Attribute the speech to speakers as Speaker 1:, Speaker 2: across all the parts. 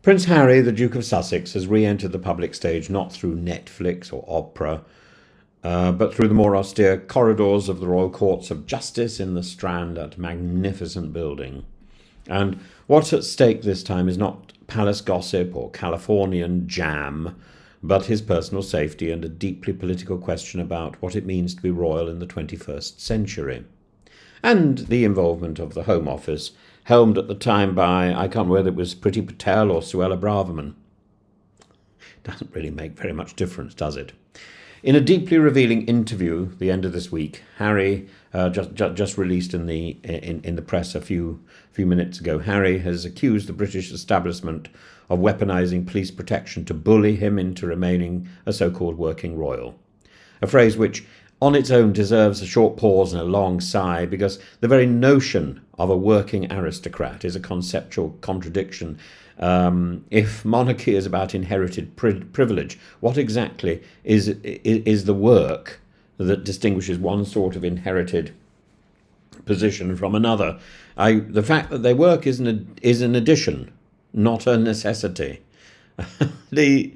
Speaker 1: Prince Harry, the Duke of Sussex, has re-entered the public stage not through Netflix or opera, but through the more austere corridors of the Royal Courts of Justice in the Strand, that magnificent building. And what's at stake this time is not palace gossip or Californian jam, but his personal safety and a deeply political question about what it means to be royal in the 21st century. And the involvement of the Home Office, helmed at the time by, I can't remember whether it was Priti Patel or Suella Braverman. Doesn't really make very much difference, does it? In a deeply revealing interview the end of this week, Harry, just released in the press a few minutes ago, Harry has accused the British establishment of weaponising police protection to bully him into remaining a so-called working royal. A phrase which on its own deserves a short pause and a long sigh, because the very notion of a working aristocrat is a conceptual contradiction. If monarchy is about inherited privilege, what exactly is the work that distinguishes one sort of inherited position from another? The fact that they work is an addition, not a necessity. The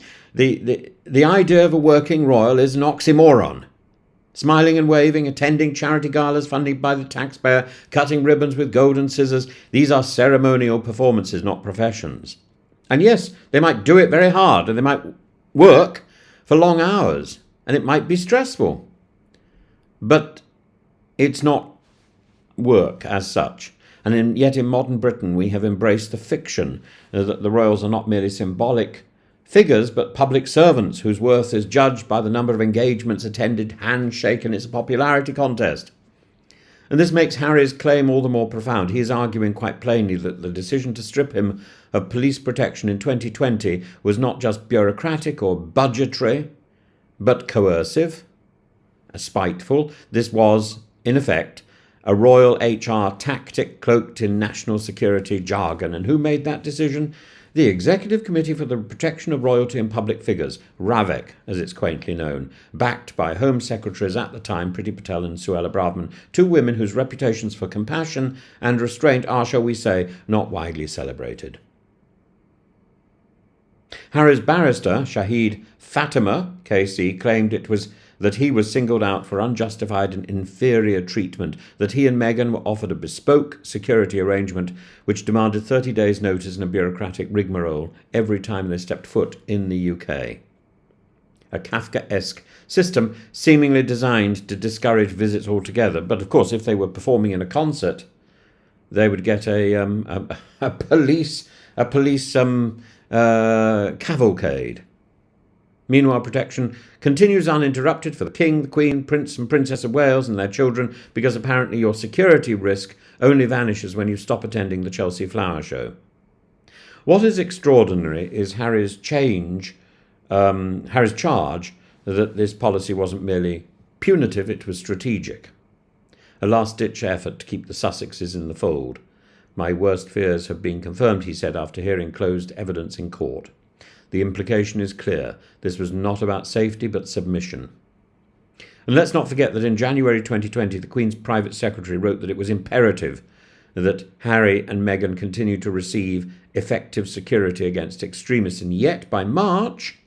Speaker 1: idea of a working royal is an oxymoron. Smiling and waving, attending charity galas funded by the taxpayer, cutting ribbons with golden scissors. These are ceremonial performances, not professions. And yes, they might do it very hard, and they might work for long hours, and it might be stressful. But it's not work as such. And yet in modern Britain we have embraced the fiction that the royals are not merely symbolic figures, but public servants whose worth is judged by the number of engagements attended, handshaken. It's a popularity contest. And this makes Harry's claim all the more profound. He is arguing quite plainly that the decision to strip him of police protection in 2020 was not just bureaucratic or budgetary, but coercive, spiteful. This was, in effect, a royal HR tactic cloaked in national security jargon. And who made that decision? The Executive Committee for the Protection of Royalty and Public Figures, RAVEC, as it's quaintly known, backed by Home Secretaries at the time, Priti Patel and Suella Braverman, two women whose reputations for compassion and restraint are, shall we say, not widely celebrated. Harry's barrister, Shahid Fatima, KC, claimed it was that he was singled out for unjustified and inferior treatment, that he and Meghan were offered a bespoke security arrangement which demanded 30 days' notice and a bureaucratic rigmarole every time they stepped foot in the UK. A Kafkaesque system seemingly designed to discourage visits altogether, but of course if they were performing in a concert, they would get a police cavalcade. Meanwhile, protection continues uninterrupted for the King, the Queen, Prince and Princess of Wales and their children, because apparently your security risk only vanishes when you stop attending the Chelsea Flower Show. What is extraordinary is Harry's charge that this policy wasn't merely punitive, it was strategic. A last-ditch effort to keep the Sussexes in the fold. My worst fears have been confirmed, he said after hearing closed evidence in court. The implication is clear. This was not about safety, but submission. And let's not forget that in January 2020, the Queen's private secretary wrote that it was imperative that Harry and Meghan continue to receive effective security against extremists. And yet, by March,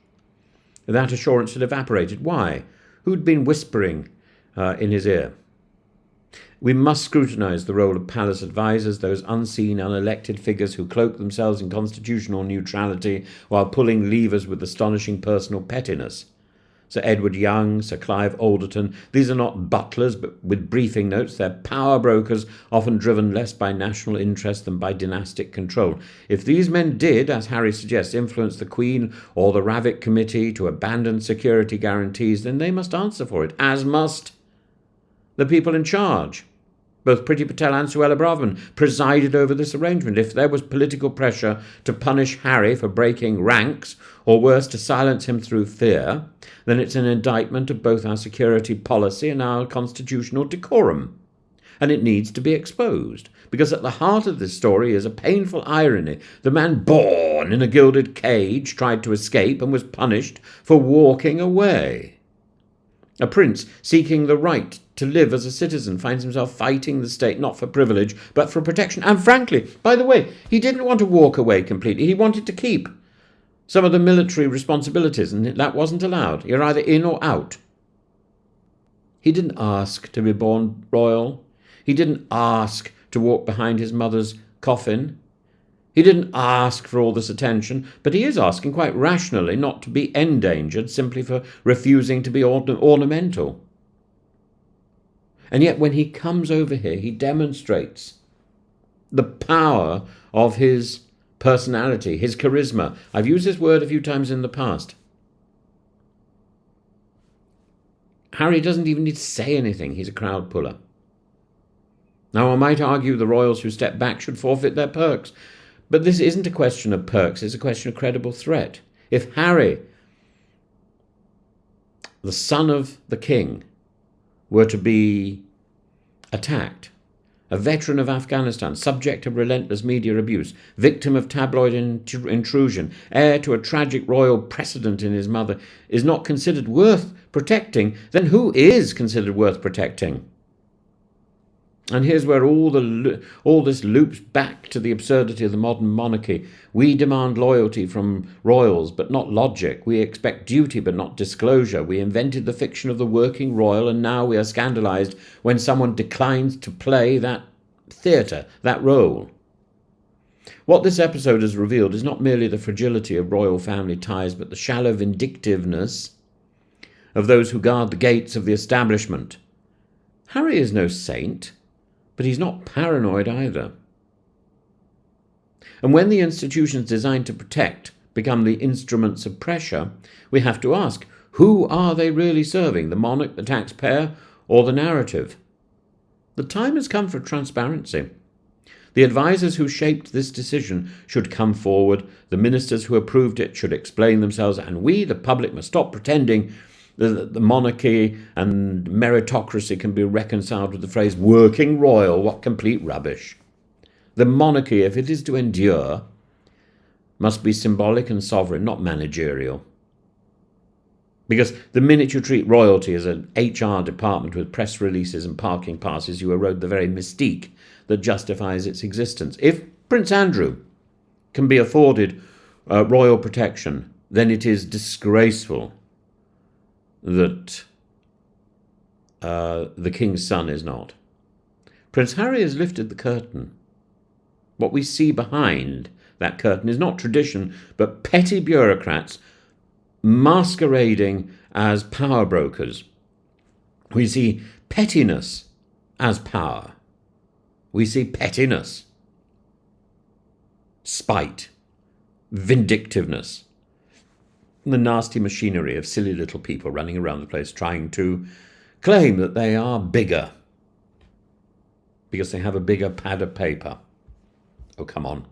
Speaker 1: that assurance had evaporated. Why? Who'd been whispering in his ear? We must scrutinise the role of palace advisers, those unseen, unelected figures who cloak themselves in constitutional neutrality while pulling levers with astonishing personal pettiness. Sir Edward Young, Sir Clive Alderton, these are not butlers, but with briefing notes, they're power brokers, often driven less by national interest than by dynastic control. If these men did, as Harry suggests, influence the Queen or the RAVEC committee to abandon security guarantees, then they must answer for it, as must the people in charge. Both Priti Patel and Suella Braverman presided over this arrangement. If there was political pressure to punish Harry for breaking ranks, or worse, to silence him through fear, then it's an indictment of both our security policy and our constitutional decorum. And it needs to be exposed, because at the heart of this story is a painful irony. The man born in a gilded cage tried to escape and was punished for walking away. A prince seeking the right to live as a citizen finds himself fighting the state not for privilege but for protection. And frankly, by the way, he didn't want to walk away completely. He wanted to keep some of the military responsibilities, and that wasn't allowed. You're either in or out. He didn't ask to be born royal. He didn't ask to walk behind his mother's coffin. He didn't ask for all this attention, but he is asking quite rationally not to be endangered simply for refusing to be ornamental. And yet when he comes over here, he demonstrates the power of his personality, his charisma. I've used this word a few times in the past. Harry doesn't even need to say anything. He's a crowd puller. Now, I might argue the royals who step back should forfeit their perks. But this isn't a question of perks, it's a question of credible threat. If Harry, the son of the king, were to be attacked, a veteran of Afghanistan, subject to relentless media abuse, victim of tabloid intrusion, heir to a tragic royal precedent in his mother, is not considered worth protecting, then who is considered worth protecting? And here's where all this loops back to the absurdity of the modern monarchy. We demand loyalty from royals, but not logic. We expect duty, but not disclosure. We invented the fiction of the working royal, and now we are scandalized when someone declines to play that theatre, that role. What this episode has revealed is not merely the fragility of royal family ties, but the shallow vindictiveness of those who guard the gates of the establishment. Harry is no saint, but he's not paranoid either. And when the institutions designed to protect become the instruments of pressure, we have to ask, who are they really serving, the monarch, the taxpayer, or the narrative? The time has come for transparency. The advisors who shaped this decision should come forward, the ministers who approved it should explain themselves, and we, the public, must stop pretending that the monarchy and meritocracy can be reconciled with the phrase working royal. What complete rubbish. The monarchy, if it is to endure, must be symbolic and sovereign, not managerial. Because the minute you treat royalty as an HR department with press releases and parking passes, you erode the very mystique that justifies its existence. If Prince Andrew can be afforded royal protection, then it is disgraceful that the king's son is not. Prince Harry has lifted the curtain. What we see behind that curtain is not tradition, but petty bureaucrats masquerading as power brokers. We see pettiness as power. We see pettiness, spite, vindictiveness, the nasty machinery of silly little people running around the place trying to claim that they are bigger because they have a bigger pad of paper. Oh, come on.